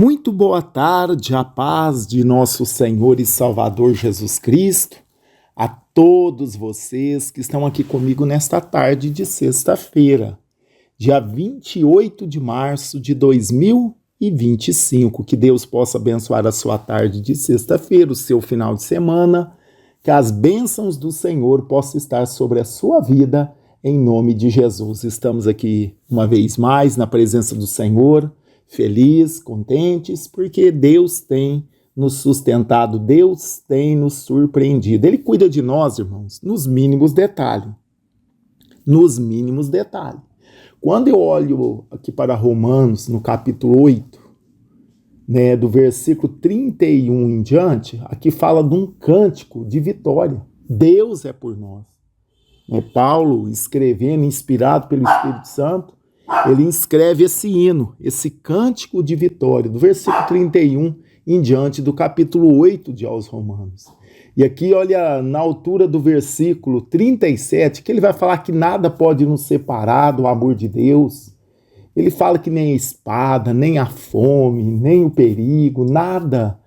Muito boa tarde, a paz de nosso Senhor e Salvador Jesus Cristo, a todos vocês que estão aqui comigo nesta tarde de sexta-feira, dia 28 de março de 2025. Que Deus possa abençoar a sua tarde de sexta-feira, o seu final de semana, que as bênçãos do Senhor possam estar sobre a sua vida, em nome de Jesus. Estamos aqui uma vez mais na presença do Senhor, felizes, contentes, porque Deus tem nos sustentado, Deus tem nos surpreendido. Ele cuida de nós, irmãos, nos mínimos detalhes. Nos mínimos detalhes. Quando eu olho aqui para Romanos, no capítulo 8, do versículo 31 em diante, aqui fala de um cântico de vitória. Deus é por nós. Paulo, escrevendo, inspirado pelo Espírito Santo, ele escreve esse hino, esse cântico de vitória, do versículo 31 em diante do capítulo 8 de aos Romanos. E aqui, olha, na altura do versículo 37, que ele vai falar que nada pode nos separar do amor de Deus. Ele fala que nem a espada, nem a fome, nem o perigo, nada,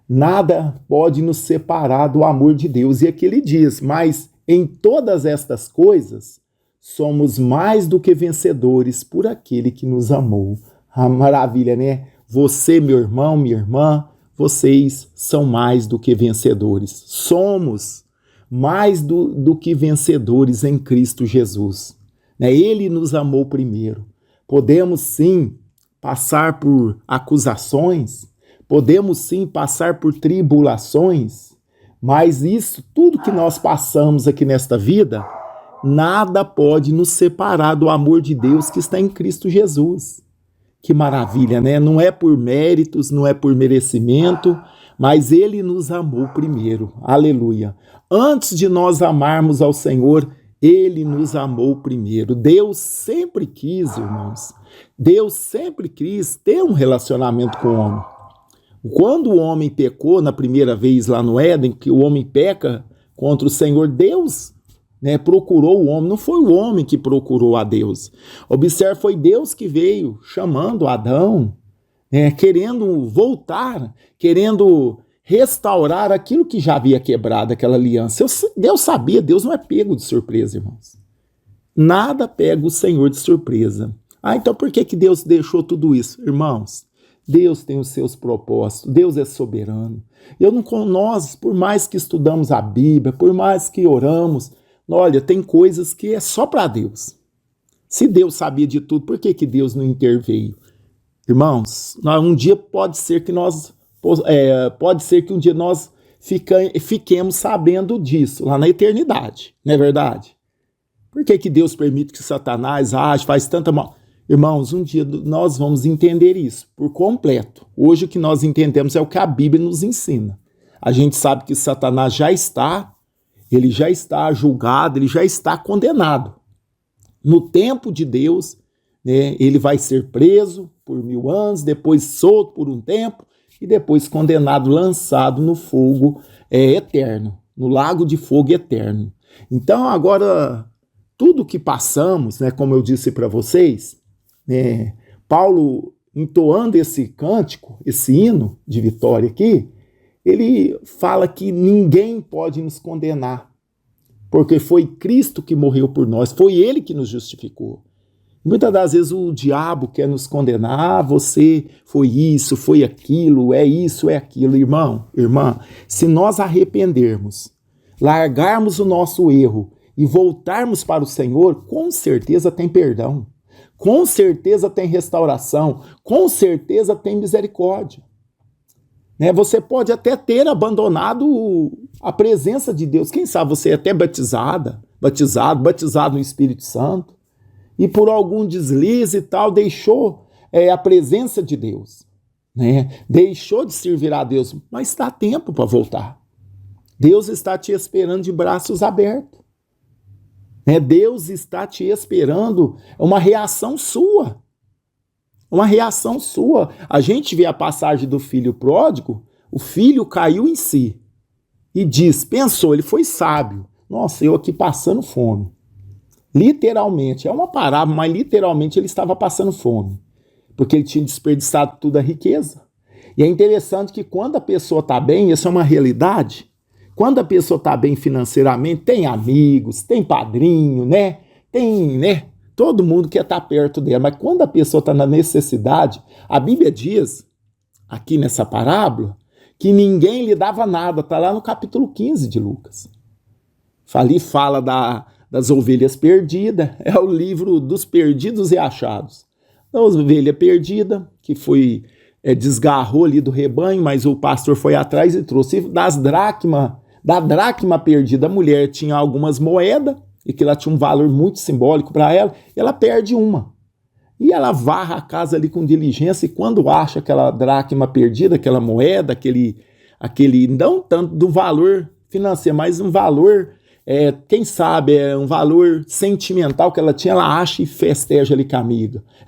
nada pode nos separar do amor de Deus. E aqui ele diz, mas em todas estas coisas, somos mais do que vencedores por aquele que nos amou. Ah, maravilha, né? Você, meu irmão, minha irmã, vocês são mais do que vencedores. Somos mais do que vencedores em Cristo Jesus. Ele nos amou primeiro. Podemos sim passar por acusações, podemos sim passar por tribulações, mas isso, tudo que nós passamos aqui nesta vida, nada pode nos separar do amor de Deus que está em Cristo Jesus. Que maravilha, né? Não é por méritos, não é por merecimento, mas Ele nos amou primeiro. Aleluia. Antes de nós amarmos ao Senhor, Ele nos amou primeiro. Deus sempre quis, irmãos, Deus sempre quis ter um relacionamento com o homem. Quando o homem pecou na primeira vez lá no Éden, que o homem peca contra o Senhor, Deus procurou o homem, não foi o homem que procurou a Deus. Observe, foi Deus que veio chamando Adão, querendo voltar, querendo restaurar aquilo que já havia quebrado, aquela aliança. Deus sabia, Deus não é pego de surpresa, irmãos. Nada pega o Senhor de surpresa. Então por que Deus deixou tudo isso? Irmãos, Deus tem os seus propósitos, Deus é soberano. Nós, por mais que estudamos a Bíblia, por mais que oramos, olha, tem coisas que é só para Deus. Se Deus sabia de tudo, por que Deus não interveio? Irmãos, um dia pode ser que um dia nós fiquemos sabendo disso, lá na eternidade, não é verdade? Por que Deus permite que Satanás age, faz tanta mal? Irmãos, um dia nós vamos entender isso por completo. Hoje o que nós entendemos é o que a Bíblia nos ensina. A gente sabe que Satanás ele já está julgado, ele já está condenado. No tempo de Deus, ele vai ser preso por 1000 anos, depois solto por um tempo, e depois condenado, lançado no fogo eterno, no lago de fogo eterno. Então agora, tudo que passamos, como eu disse para vocês, Paulo entoando esse cântico, esse hino de vitória aqui, ele fala que ninguém pode nos condenar, porque foi Cristo que morreu por nós, foi Ele que nos justificou. Muitas das vezes o diabo quer nos condenar, você foi isso, foi aquilo, é isso, é aquilo. Irmão, irmã, se nós arrependermos, largarmos o nosso erro e voltarmos para o Senhor, com certeza tem perdão, com certeza tem restauração, com certeza tem misericórdia. Você pode até ter abandonado a presença de Deus. Quem sabe você é até batizado no Espírito Santo, e por algum deslize e tal, deixou a presença de Deus. Deixou de servir a Deus, mas está tempo para voltar. Deus está te esperando de braços abertos. Deus está te esperando uma reação sua. Uma reação sua. A gente vê a passagem do filho pródigo, o filho caiu em si e pensou, ele foi sábio. Nossa, eu aqui passando fome. Literalmente, é uma parábola, mas literalmente ele estava passando fome. porque ele tinha desperdiçado toda a riqueza. E é interessante que quando a pessoa está bem, isso é uma realidade, quando a pessoa está bem financeiramente, tem amigos, tem padrinho, né? Tem, né? Todo mundo quer estar perto dela, mas quando a pessoa está na necessidade, a Bíblia diz, aqui nessa parábola, que ninguém lhe dava nada, está lá no capítulo 15 de Lucas. Ali fala das ovelhas perdidas, é o livro dos perdidos e achados. Da ovelha perdida, que foi, desgarrou ali do rebanho, mas o pastor foi atrás e trouxe da dracma perdida. A mulher tinha algumas moedas, e que ela tinha um valor muito simbólico para ela, e ela perde uma. E ela varra a casa ali com diligência, e quando acha aquela dracma perdida, aquela moeda, aquele não tanto do valor financeiro, mas um valor, quem sabe, um valor sentimental que ela tinha, ela acha e festeja ali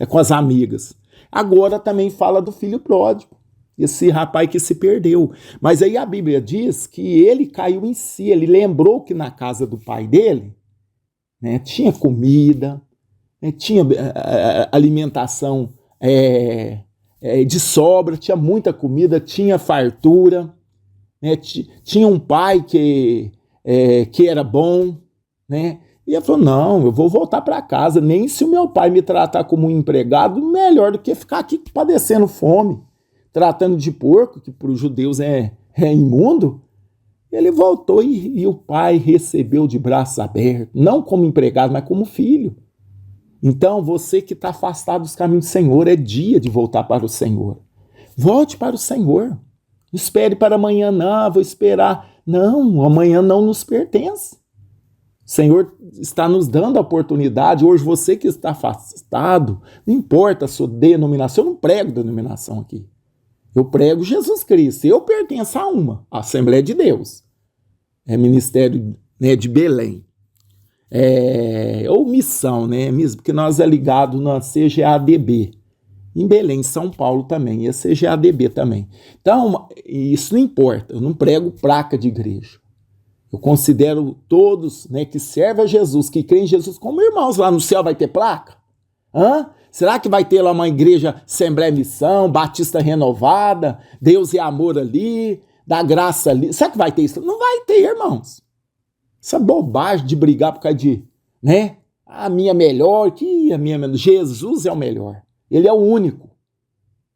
com as amigas. Agora também fala do filho pródigo, esse rapaz que se perdeu. Mas aí a Bíblia diz que ele caiu em si, ele lembrou que na casa do pai dele, né, tinha comida, né, tinha alimentação de sobra, tinha muita comida, tinha fartura, né, tinha um pai que era bom, né? E ele falou, não, eu vou voltar para casa, nem se o meu pai me tratar como um empregado, melhor do que ficar aqui padecendo fome, tratando de porco, que para os judeus é imundo. Ele voltou e o pai recebeu de braços abertos, não como empregado, mas como filho. Então, você que está afastado dos caminhos do Senhor, é dia de voltar para o Senhor. Volte para o Senhor. Não espere para amanhã, não, vou esperar. Não, amanhã não nos pertence. O Senhor está nos dando a oportunidade. Hoje, você que está afastado, não importa a sua denominação, eu não prego denominação aqui. Eu prego Jesus Cristo. Eu pertenço a a Assembleia de Deus. É ministério, né, de Belém. Ou missão, né? Porque nós é ligado na CGADB. Em Belém, São Paulo também. E a CGADB também. Então, isso não importa. Eu não prego placa de igreja. Eu considero todos, né, que servem a Jesus, que creem em Jesus como irmãos. Lá no céu vai ter placa? Será que vai ter lá uma igreja Assembleia Missão, Batista Renovada, Deus e Amor ali, da Graça ali? Será que vai ter isso? Não vai ter, irmãos. Essa bobagem de brigar por causa de, né? A minha melhor, que a minha melhor. Jesus é o melhor. Ele é o único.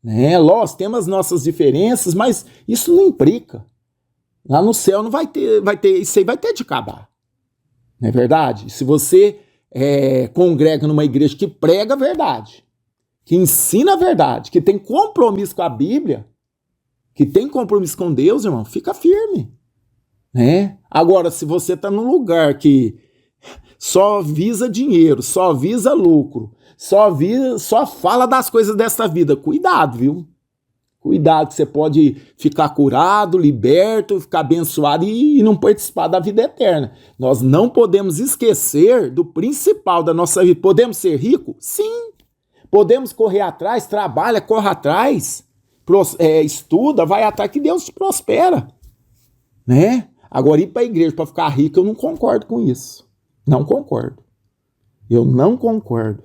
Né? Nós temos as nossas diferenças, mas isso não implica. Lá no céu não vai ter, isso aí vai ter de acabar. Não é verdade? Se você congrega numa igreja que prega a verdade, que ensina a verdade, que tem compromisso com a Bíblia, que tem compromisso com Deus, irmão, fica firme. Né? Agora, se você está num lugar que só visa dinheiro, só visa lucro, só fala das coisas dessa vida, cuidado, viu? Cuidado que você pode ficar curado, liberto, ficar abençoado e não participar da vida eterna. Nós não podemos esquecer do principal da nossa vida. Podemos ser ricos? Sim. Podemos correr atrás, trabalha, corre atrás, estuda, vai atrás, que Deus te prospera. Né? Agora, ir para a igreja para ficar rico, eu não concordo com isso. Não concordo. Eu não concordo.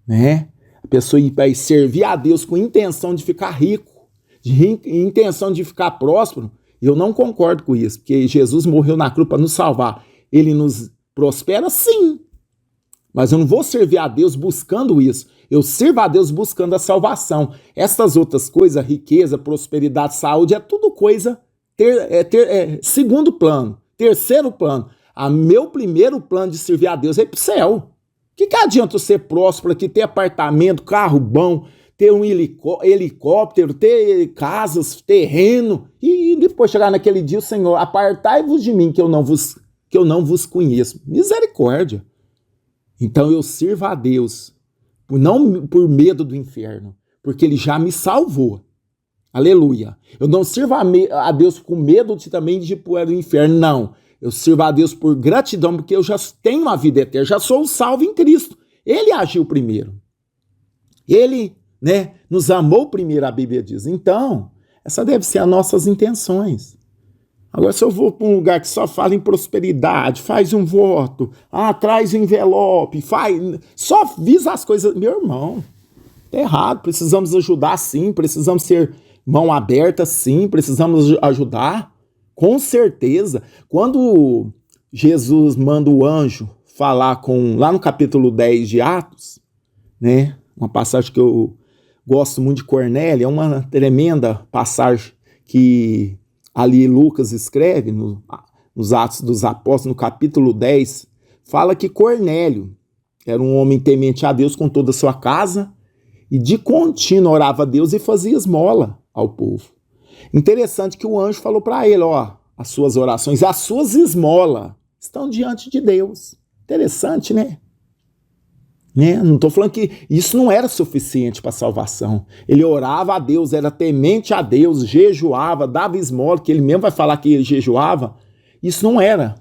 Né? A pessoa ir para servir a Deus com intenção de ficar rico, de intenção de ficar próspero, eu não concordo com isso, porque Jesus morreu na cruz para nos salvar. Ele nos prospera, sim, mas eu não vou servir a Deus buscando isso. Eu sirvo a Deus buscando a salvação. Essas outras coisas, riqueza, prosperidade, saúde, é tudo coisa segundo plano, terceiro plano. Meu primeiro plano de servir a Deus é ir para o céu. Que adianta eu ser próspero aqui, ter apartamento, carro bom, ter um helicóptero, ter casas, terreno, e depois chegar naquele dia, o Senhor, apartai-vos de mim, que eu não vos conheço. Misericórdia. Então eu sirvo a Deus, não por medo do inferno, porque Ele já me salvou. Aleluia. Eu não sirvo a Deus com medo também de ir para o inferno, não. Eu sirvo a Deus por gratidão, porque eu já tenho uma vida eterna, já sou salvo em Cristo. Ele agiu primeiro. Ele, né, nos amou primeiro, a Bíblia diz. Então, essa deve ser as nossas intenções. Agora, se eu vou para um lugar que só fala em prosperidade, faz um voto, traz um envelope, só visa as coisas. Meu irmão, Está errado, precisamos ajudar sim, precisamos ser mão aberta sim, precisamos ajudar, com certeza. Quando Jesus manda o anjo falar lá no capítulo 10 de Atos, né, uma passagem que eu gosto muito de Cornélio, é uma tremenda passagem que ali Lucas escreve nos Atos dos Apóstolos, no capítulo 10, fala que Cornélio era um homem temente a Deus com toda a sua casa e de contínuo orava a Deus e fazia esmola ao povo. Interessante que o anjo falou para ele, ó, as suas orações, as suas esmolas estão diante de Deus. Interessante, né? Não estou falando que isso não era suficiente para a salvação. Ele orava a Deus, era temente a Deus, jejuava, dava esmola, que ele mesmo vai falar que ele jejuava. Isso não era.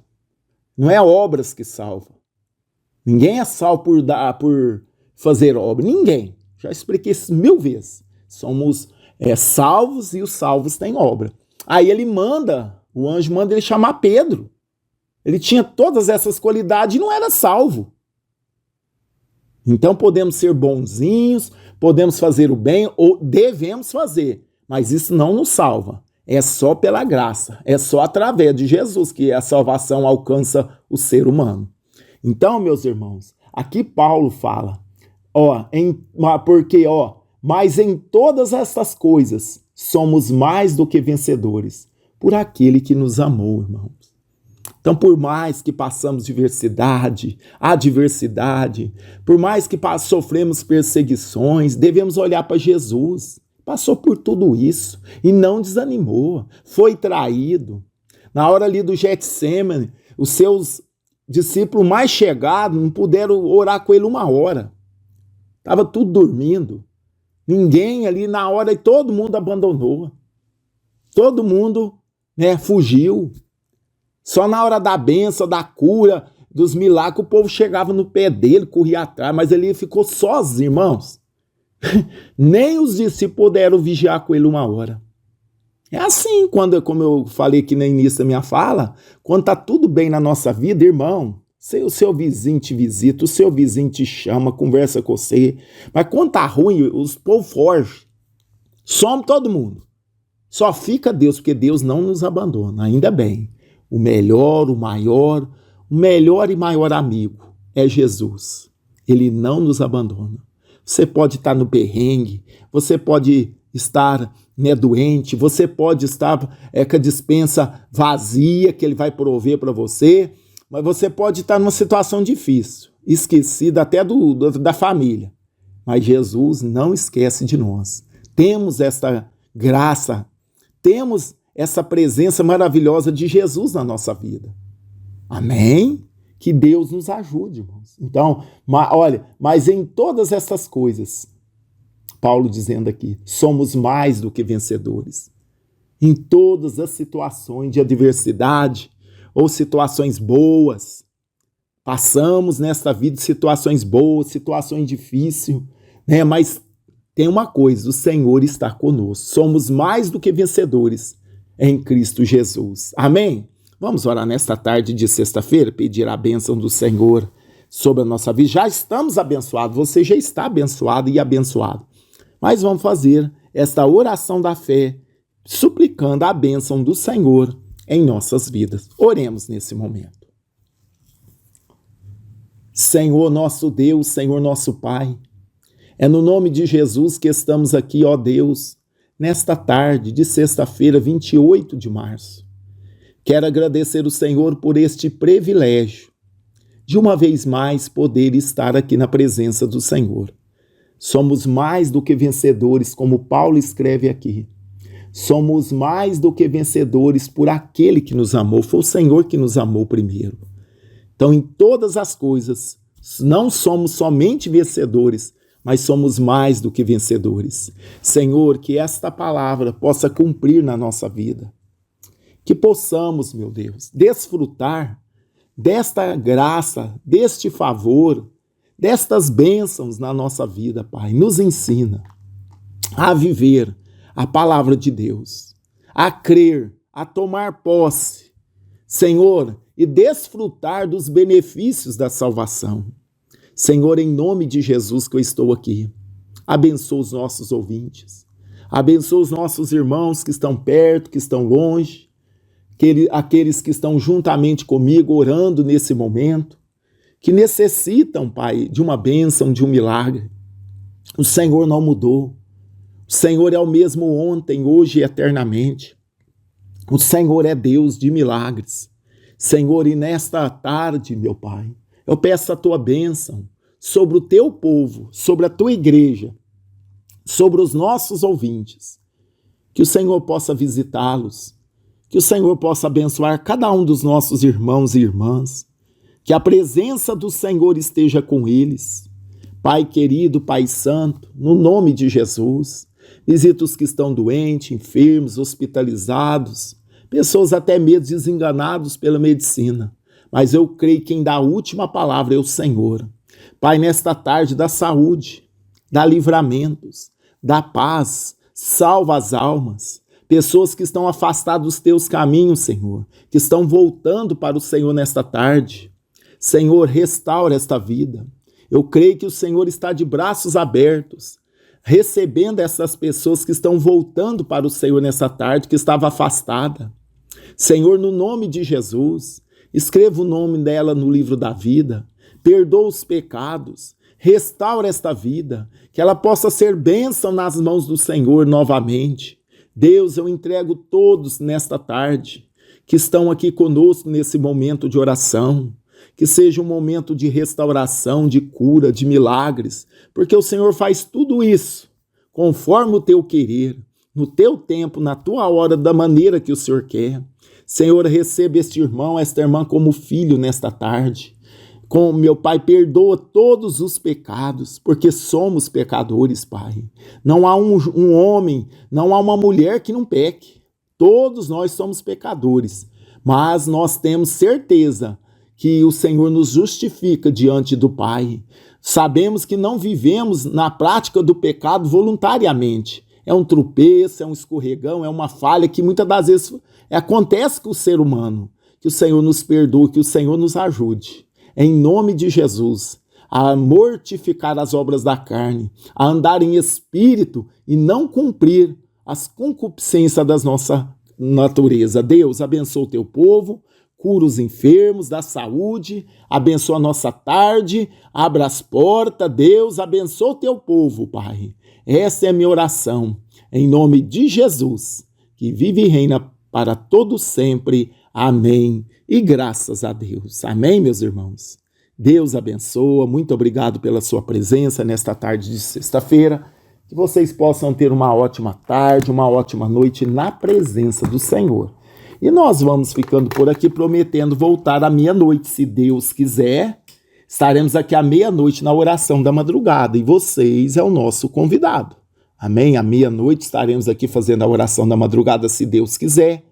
Não é obras que salvam. Ninguém é salvo por fazer obra. Ninguém. Já expliquei isso 1000 vezes. Somos salvos e os salvos têm obra. Aí o anjo manda ele chamar Pedro. Ele tinha todas essas qualidades e não era salvo. Então podemos ser bonzinhos, podemos fazer o bem, ou devemos fazer, mas isso não nos salva. É só pela graça, é só através de Jesus que a salvação alcança o ser humano. Então, meus irmãos, aqui Paulo fala, mas em todas essas coisas somos mais do que vencedores, por aquele que nos amou, irmãos. Então, por mais que passamos adversidade, por mais que sofremos perseguições, devemos olhar para Jesus. Passou por tudo isso e não desanimou, foi traído. Na hora ali do Getsêmani, os seus discípulos mais chegados não puderam orar com ele 1 hora. Estava tudo dormindo. Ninguém ali na hora, e todo mundo abandonou. Todo mundo fugiu. Só na hora da bênção, da cura, dos milagres, o povo chegava no pé dele, corria atrás, mas ele ficou sozinho, irmãos. Nem os discípulos puderam vigiar com ele 1 hora. É assim, como eu falei aqui no início da minha fala, quando está tudo bem na nossa vida, irmão, o seu vizinho te visita, o seu vizinho te chama, conversa com você, mas quando está ruim, os povos fogem, some todo mundo. Só fica Deus, porque Deus não nos abandona, ainda bem. O melhor e maior amigo é Jesus. Ele não nos abandona. Você pode estar no perrengue, você pode estar doente, você pode estar com a despensa vazia que ele vai prover para você, mas você pode estar numa situação difícil, esquecido até da família. Mas Jesus não esquece de nós. Temos essa graça, temos essa presença maravilhosa de Jesus na nossa vida. Amém? Que Deus nos ajude, irmãos. Então, mas em todas essas coisas, Paulo dizendo aqui, somos mais do que vencedores. Em todas as situações de adversidade ou situações boas, passamos nesta vida situações boas, situações difíceis, mas tem uma coisa, o Senhor está conosco. Somos mais do que vencedores em Cristo Jesus. Amém? Vamos orar nesta tarde de sexta-feira, pedir a bênção do Senhor sobre a nossa vida. Já estamos abençoados, você já está abençoado e abençoado. Mas vamos fazer esta oração da fé, suplicando a bênção do Senhor em nossas vidas. Oremos nesse momento. Senhor nosso Deus, Senhor nosso Pai, é no nome de Jesus que estamos aqui, ó Deus, nesta tarde de sexta-feira, 28 de março. Quero agradecer o Senhor por este privilégio de uma vez mais poder estar aqui na presença do Senhor. Somos mais do que vencedores, como Paulo escreve aqui. Somos mais do que vencedores por aquele que nos amou. Foi o Senhor que nos amou primeiro. Então, em todas as coisas, não somos somente vencedores, mas somos mais do que vencedores. Senhor, que esta palavra possa cumprir na nossa vida. Que possamos, meu Deus, desfrutar desta graça, deste favor, destas bênçãos na nossa vida, Pai. Nos ensina a viver a palavra de Deus, a crer, a tomar posse, Senhor, e desfrutar dos benefícios da salvação. Senhor, em nome de Jesus que eu estou aqui, Abençoa os nossos ouvintes. Abençoa os nossos irmãos que estão perto, que estão longe, aqueles que estão juntamente comigo orando nesse momento, que necessitam, Pai, de uma bênção, de um milagre. O Senhor não mudou. O Senhor é o mesmo ontem, hoje e eternamente. O Senhor é Deus de milagres. Senhor, e nesta tarde, meu Pai, eu peço a tua bênção sobre o teu povo, sobre a tua igreja, sobre os nossos ouvintes. Que o Senhor possa visitá-los, que o Senhor possa abençoar cada um dos nossos irmãos e irmãs, que a presença do Senhor esteja com eles. Pai querido, Pai santo, no nome de Jesus, visita os que estão doentes, enfermos, hospitalizados, pessoas até mesmo desenganados pela medicina. Mas eu creio que quem dá a última palavra é o Senhor. Pai, nesta tarde, dá saúde, dá livramentos, dá paz, salva as almas. Pessoas que estão afastadas dos teus caminhos, Senhor, que estão voltando para o Senhor nesta tarde. Senhor, restaura esta vida. Eu creio que o Senhor está de braços abertos, recebendo essas pessoas que estão voltando para o Senhor nessa tarde, que estava afastada. Senhor, no nome de Jesus, escreva o nome dela no livro da vida, perdoa os pecados, restaura esta vida, que ela possa ser bênção nas mãos do Senhor novamente. Deus, eu entrego todos nesta tarde, que estão aqui conosco nesse momento de oração, que seja um momento de restauração, de cura, de milagres, porque o Senhor faz tudo isso conforme o teu querer, no teu tempo, na tua hora, da maneira que o Senhor quer. Senhor, receba este irmão, esta irmã como filho nesta tarde. Com meu Pai, perdoa todos os pecados, porque somos pecadores, Pai. Não há um homem, não há uma mulher que não peque. Todos nós somos pecadores, mas nós temos certeza que o Senhor nos justifica diante do Pai. Sabemos que não vivemos na prática do pecado voluntariamente. É um tropeço, é um escorregão, é uma falha que muitas das vezes acontece com o ser humano. Que o Senhor nos perdoe, que o Senhor nos ajude. Em nome de Jesus, a mortificar as obras da carne, a andar em espírito e não cumprir as concupiscências da nossa natureza. Deus, abençoa o teu povo, cura os enfermos, dá saúde, abençoa a nossa tarde, abra as portas. Deus, abençoa o teu povo, Pai. Essa é a minha oração, em nome de Jesus, que vive e reina para todo sempre. Amém. E graças a Deus. Amém, meus irmãos? Deus abençoa. Muito obrigado pela sua presença nesta tarde de sexta-feira. Que vocês possam ter uma ótima tarde, uma ótima noite na presença do Senhor. E nós vamos ficando por aqui, prometendo voltar à meia-noite, se Deus quiser. Estaremos aqui à meia-noite na oração da madrugada e vocês é o nosso convidado. Amém? À meia-noite estaremos aqui fazendo a oração da madrugada, se Deus quiser.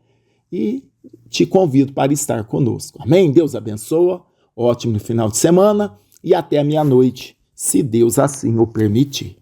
E te convido para estar conosco. Amém? Deus abençoa, ótimo final de semana e até a meia-noite, se Deus assim o permitir.